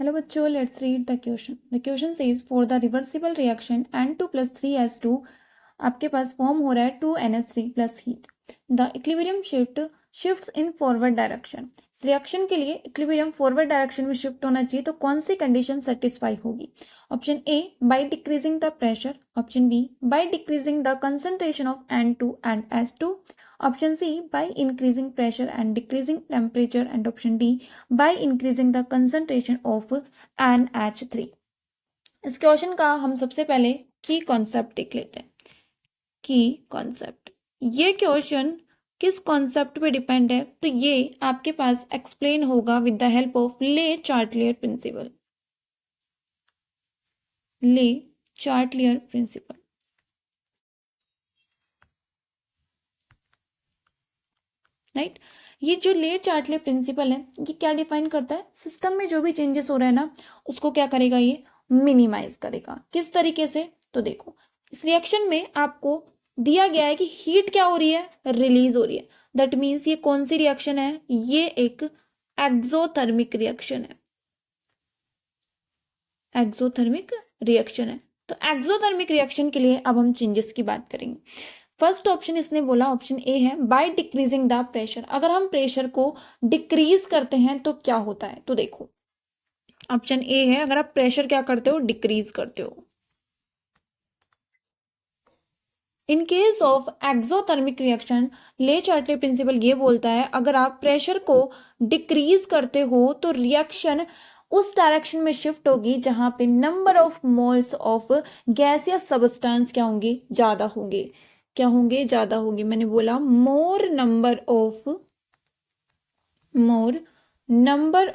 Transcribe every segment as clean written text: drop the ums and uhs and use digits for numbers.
Hello बच्चों, let's read the question. The question says for the reversible reaction N2 plus 3S2 आपके पास form हो रहा है 2NH3 plus heat. The equilibrium shifts in forward direction. इस reaction के लिए equilibrium forward direction में shift होना चाहिए तो कौन सी कंडीशन सेटिस्फाई होगी? Option A by decreasing the pressure, option B by decreasing the concentration of N2 and S2, option C by increasing pressure and decreasing temperature and option D by increasing the concentration of NH3. इस question का हम सबसे पहले की concept देख लेते हैं. की कॉन्सेप्ट, ये क्वेश्चन किस कॉन्सेप्ट पे डिपेंड है? तो ये आपके पास एक्सप्लेन होगा विद द हेल्प ऑफ ले चार्टलियर प्रिंसिपल. ले चार्टलियर प्रिंसिपल, राइट. ये जो ले चार्टलियर प्रिंसिपल है ये क्या डिफाइन करता है? सिस्टम में जो भी चेंजेस हो रहा है ना उसको क्या करेगा? ये मिनिमाइज करेगा. किस तरीके से? तो देखो, इस रिएक्शन में आपको दिया गया है कि हीट क्या हो रही है? रिलीज हो रही है. दैट मीन्स ये कौन सी रिएक्शन है? ये एक एक्सोथर्मिक रिएक्शन है. एक्सोथर्मिक रिएक्शन है. तो एक्सोथर्मिक रिएक्शन के लिए अब हम चेंजेस की बात करेंगे. फर्स्ट ऑप्शन इसने बोला, ऑप्शन ए है बाय डिक्रीजिंग द प्रेशर. अगर हम प्रेशर को डिक्रीज करते हैं तो क्या होता है? तो देखो, ऑप्शन ए है अगर आप प्रेशर क्या करते हो? डिक्रीज करते हो. In case of exothermic reaction ले चार्टलियर प्रिंसिपल ये बोलता है अगर आप प्रेशर को डिक्रीज करते हो तो रिएक्शन उस डायरेक्शन में शिफ्ट होगी जहां पे number of moles of gas या सब्सटेंस क्या होंगे? ज्यादा होंगे. क्या होंगे? ज्यादा होंगे. मैंने बोला मोर number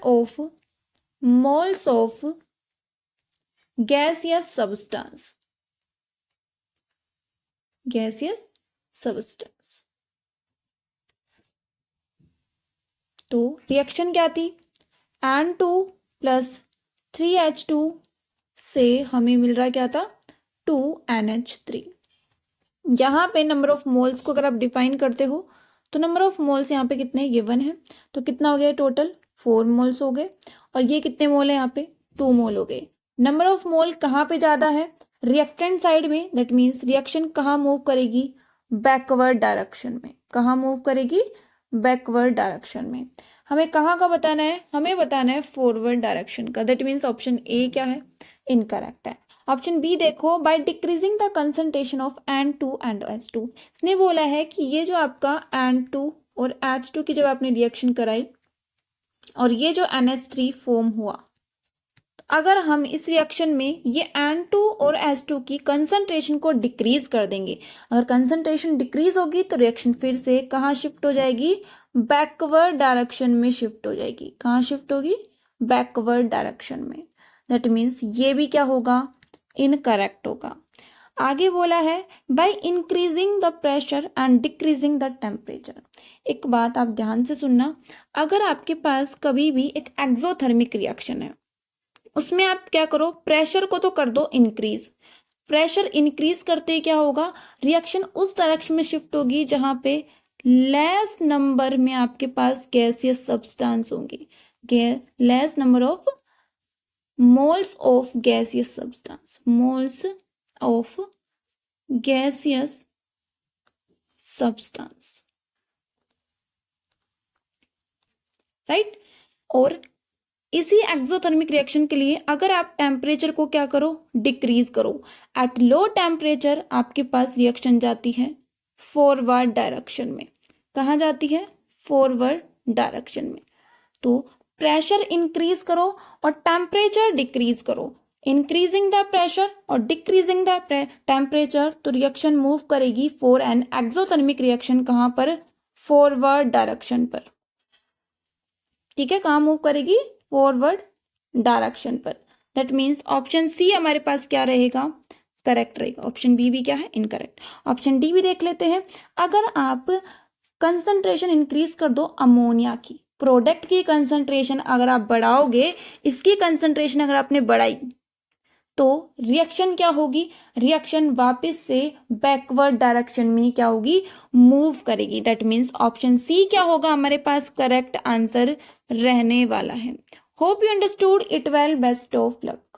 of moles of gas या सब्सटेंस. Gaseous substance. तो रिएक्शन क्या थी? N2 प्लस 3H2 से हमें मिल रहा क्या था? 2NH3. यहाँ पे नंबर ऑफ मोल्स को अगर आप डिफाइन करते हो तो नंबर ऑफ मोल्स यहाँ पे कितने? ये 1 है. तो कितना हो गया टोटल? 4 मोल्स हो गए. और ये कितने मोल है? यहाँ पे 2 मोल हो गए. नंबर ऑफ मोल कहाँ पे ज्यादा है? रिएक्टेंट साइड में. दैट मीन्स रिएक्शन कहाँ मूव करेगी? बैकवर्ड डायरेक्शन में. कहाँ मूव करेगी? बैकवर्ड डायरेक्शन में. हमें कहाँ का बताना है? हमें बताना है फॉरवर्ड डायरेक्शन का. दैट मीन्स ऑप्शन ए क्या है? इनकरेक्ट है. ऑप्शन बी देखो, bye decreasing the concentration of N2 and S2. इसने बोला है कि ये जो आपका N2 और H2 की जब आपने रिएक्शन कराई और ये जो NH3 फॉर्म हुआ, अगर हम इस रिएक्शन में ये N2 और S2 की कंसंट्रेशन को डिक्रीज कर देंगे, अगर कंसंट्रेशन डिक्रीज होगी तो रिएक्शन फिर से कहाँ शिफ्ट हो जाएगी? बैकवर्ड डायरेक्शन में शिफ्ट हो जाएगी. कहाँ शिफ्ट होगी? बैकवर्ड डायरेक्शन में. दैट मीन्स ये भी क्या होगा? इनकरेक्ट होगा. आगे बोला है bye increasing the pressure and decreasing the temperature. एक बात आप ध्यान से सुनना, अगर आपके पास कभी भी एक एक्सोथर्मिक रिएक्शन है उसमें आप क्या करो? प्रेशर को तो कर दो इंक्रीज. प्रेशर इंक्रीज करते क्या होगा? रिएक्शन उस डायरेक्शन में शिफ्ट होगी जहां पे लेस नंबर में आपके पास गैसियस सब्सटेंस होंगी. Less number of moles of gaseous substance. Moles of gaseous substance, right. और इसी एक्सोथर्मिक रिएक्शन के लिए अगर आप टेम्परेचर को क्या करो? डिक्रीज करो. एट लो टेम्परेचर आपके पास रिएक्शन जाती है फॉरवर्ड डायरेक्शन में. कहाँ जाती है? फॉरवर्ड डायरेक्शन में. तो प्रेशर इंक्रीज करो और टेम्परेचर डिक्रीज करो. इंक्रीजिंग द प्रेशर और डिक्रीजिंग द टेम्परेचर, तो रिएक्शन मूव करेगी फॉर एन एक्सोथर्मिक रिएक्शन. कहाँ पर? फॉरवर्ड डायरेक्शन पर. ठीक है, कहाँ मूव करेगी? फॉरवर्ड डायरेक्शन पर. दैट मीन्स ऑप्शन सी हमारे पास क्या रहेगा? करेक्ट रहेगा. ऑप्शन बी भी क्या है? इनकरेक्ट. ऑप्शन डी भी देख लेते हैं. अगर आप कंसंट्रेशन इंक्रीज कर दो अमोनिया की, प्रोडक्ट की कंसंट्रेशन अगर आप बढ़ाओगे, इसकी कंसंट्रेशन अगर आपने बढ़ाई तो रिएक्शन क्या होगी? रिएक्शन वापस से बैकवर्ड डायरेक्शन में क्या होगी? मूव करेगी. दैट मीन्स ऑप्शन सी क्या होगा हमारे पास? करेक्ट आंसर रहने वाला है. Hope you understood it well, best of luck.